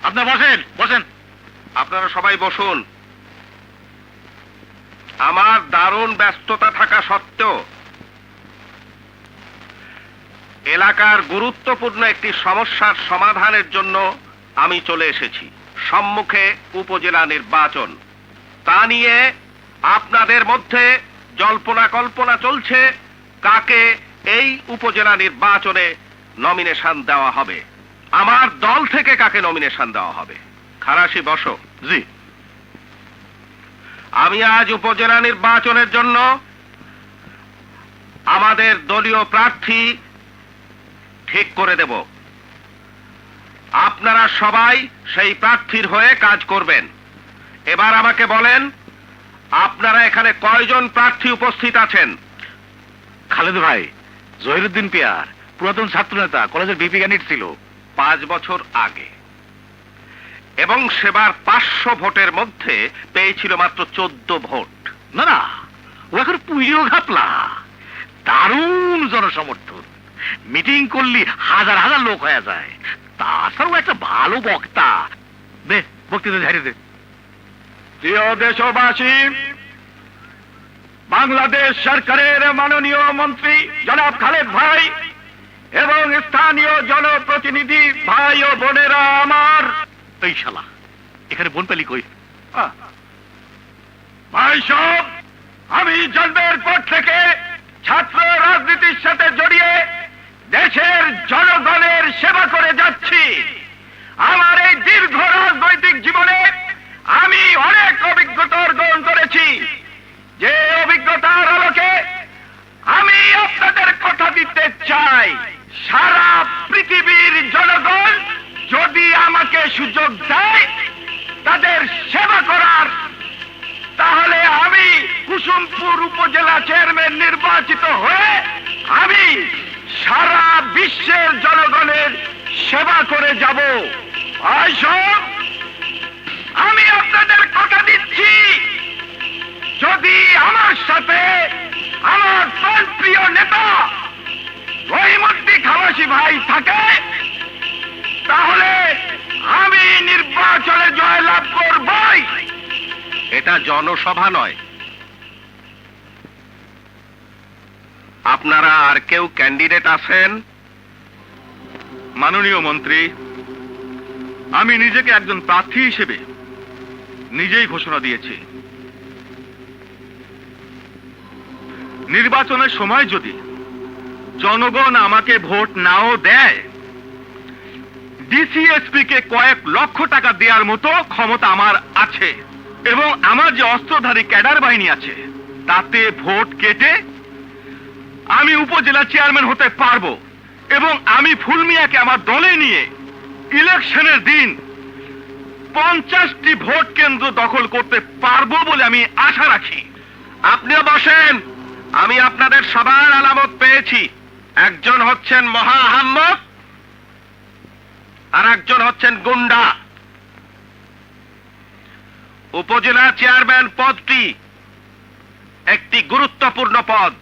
আপনারা বসেন বসেন। আপনারা সবাই বসুন। আমার দারুণ ব্যস্ততা থাকা সত্ত্বেও এলাকার গুরুত্বপূর্ণ একটি সমস্যার সমাধানের জন্য আমি চলে এসেছি। সম্মুখে উপজেলা নির্বাচন, তা নিয়ে আপনাদের মধ্যে জল্পনা কল্পনা চলছে কাকে এই উপজেলা নির্বাচনে নমিনেশন দেওয়া হবে, আমার দল থেকে কাকে নমিনেশন দেওয়া হবে। খালাসি বসো। জি। আমি আজ উপজেলা নির্বাচনের জন্য আমাদের দলীয় প্রার্থী ঠিক করে দেব। আপনারা সবাই সেই প্রার্থীর হয়ে কাজ করবেন। এবার আমাকে বলেন, আপনারা এখানে কয়জন প্রার্থী উপস্থিত আছেন? খালেদ ভাই, জহিরুদ্দিন পিয়ার, পুরাতন ছাত্রনেতা, কলেজের বিপি ক্যান্ডিডেট ছিল 5 বছর আগে, এবং সেবার 500 ভোটের মধ্যে পেয়েছিল মাত্র 14 ভোট। না না, ও এখন পুইও ঘাপলা। দারুণ জনসমর্থন, মিটিং করলি হাজার হাজার লোক হয়ে যায়। তাছাড়াও একটা ভালো বক্তা। দে বক্তৃতা ঝাড়ি দে। প্রিয় দেশবাসী, বাংলাদেশ সরকারের মাননীয় মন্ত্রী জনাব খালেদ ভাই এবং স্থানীয় জনপ্রতিনিধি ভাই ও বোনেরা আমার। এই শালা, এখানে বোন পেলি কই? ভাই সব, আমি জন্মের পর থেকে ছাত্র রাজনীতির সাথে জড়িয়ে দেশের জনগণের সেবা করে যাচ্ছি। আমার এই দীর্ঘ রাজনৈতিক জীবনে আমি অনেক অভিজ্ঞতা অর্জন করেছি। যে অভিজ্ঞতার আলোকে আমি আপনাদের কথা দিতে চাই, সারা পৃথিবীর জনগণ যদি আমাকে সুযোগ দেয় তাদের সেবা করার, তাহলে আমি কুসুমপুর উপজেলা চেয়ারম্যান নির্বাচিত হয়ে আমি সারা বিশ্বের জনগণের সেবা করে যাব। আইসব, আমি আপনাদের কথা দিচ্ছি, যদি আমার সাথে আমার প্রিয় নেতা রহিমউদ্দিন খালাসি ভাই থাকে, তাহলে আমি নির্বাচনে জয়লাভ করবই। এটা জনসভা নয়। আপনারা আর কেউ ক্যান্ডিডেট আছেন? মাননীয় মন্ত্রী, আমি নিজেকে একজন প্রার্থী হিসেবে নিজেই ঘোষণা দিয়েছি। নির্বাচনের সময় যদি জনগণ আমাকে ভোট নাও দেয়, ডিসিএসপি কে কয়েক লক্ষ টাকা দেওয়ার মতো ক্ষমতা আমার আছে, এবং আমার যে অস্ত্রধারী ক্যাডার বাহিনী আছে তাতে ভোট কেটে আমি উপজেলা চেয়ারম্যান হতে পারবো, এবং আমি ফুলমিয়াকে আমার দলে নিয়ে ইলেকশনের দিন 50টি ভোট কেন্দ্র দখল করতে পারবো বলে আমি আশা রাখি। আপনিও বসেন। আমি আপনাদের সবার আলামত পেয়েছি। একজন হচ্ছেন মহা আহাম্মক, আর একজন হচ্ছেন গুন্ডা। উপজেলা চেয়ারম্যান পদটি একটি গুরুত্বপূর্ণ পদ।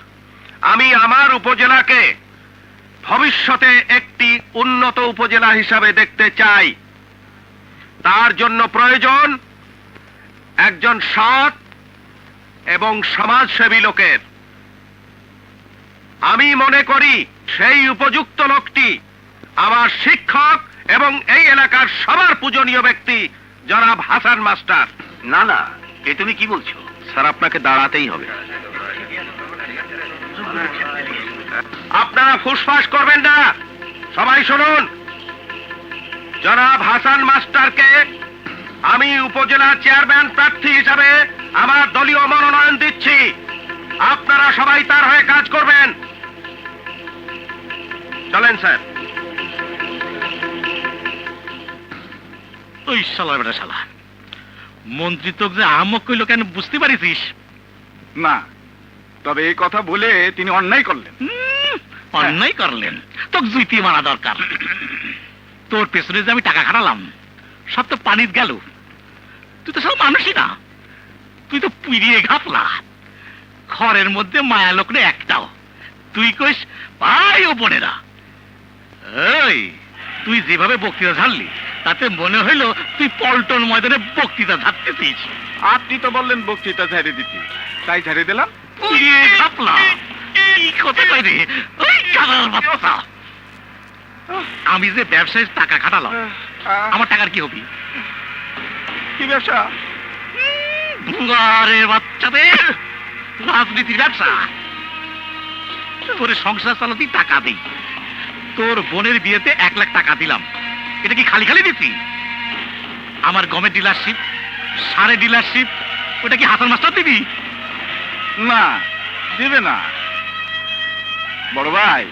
আমি আমার উপজেলাকে ভবিষ্যতে একটি উন্নত উপজেলা হিসাবে দেখতে চাই। তার জন্য প্রয়োজন একজন সৎ এবং সমাজসেবী লোকের। আমি মনে করি সেই উপযুক্ত লোকটি আমার শিক্ষক এবং এই এলাকার সবার পূজনীয় ব্যক্তি জনাব হাসান মাস্টার। না না, এ তুমি কি বলছো? স্যার, আপনাকে দাঁড়াতেই হবে। আপনারা ফুসফাস করবেন না, সবাই শুনুন। জনাব হাসান মাস্টারকে আমি উপজেলা চেয়ারম্যান প্রার্থী হিসাবে আমার দলীয় মনোনয়ন দিচ্ছি। আপনারা সবাই তার হয়ে কাজ করবেন। চলেন স্যার। ওই শালা বেটা শালা, মন্ত্রী তোকে যে আহমক কইল কেন বুঝতে পারিস? না, তবে এই কথা বলে তিনি অন্যায় করলেন। অন্যায় করলেন? তোকে জুইতি মারা দরকার। তোর পেছনে যে আমি টাকা খাটালাম সব তো পানির গেল। তুই তো সব মানুষই না, তুই তো পুড়িয়ে ঘাপলা। ঘরের মধ্যে মায়া লোক রে একটাও। তুই কইস ভাই ও বোনেরা। এই তুই যেভাবে বক্তৃতা ছাড়লি তাতে মনে হইলো তুই পল্টন ময়দানে বক্তৃতা ধারতেছিস। আপনি তো বললেন বক্তৃতা ঝাড়িয়ে দিতে, তাই ঝাড়িয়ে দিলাম। উড়িয়ে ঘাপলা কি কথা কই রে ওই কানার বাচ্চা। আমি যে ব্যবসায় টাকা খাটালাম, আমার টাকার কি হবি? কি ব্যবসা? বুঙ্গারের বাচ্চাদের রাজনীতির ব্যবসা। তোর সংসার চালাতেই টাকা দেই, তোর বোনের বিয়েতে 1 লাখ টাকা দিলাম, এটা কি খালি খালি দিচ্ছি? আমার গমের ডিলারশিপ, সারে ডিলারশিপ, ওটা কি হাসান মাস্টার দিবি? না, দিবে না। বড় ভাই,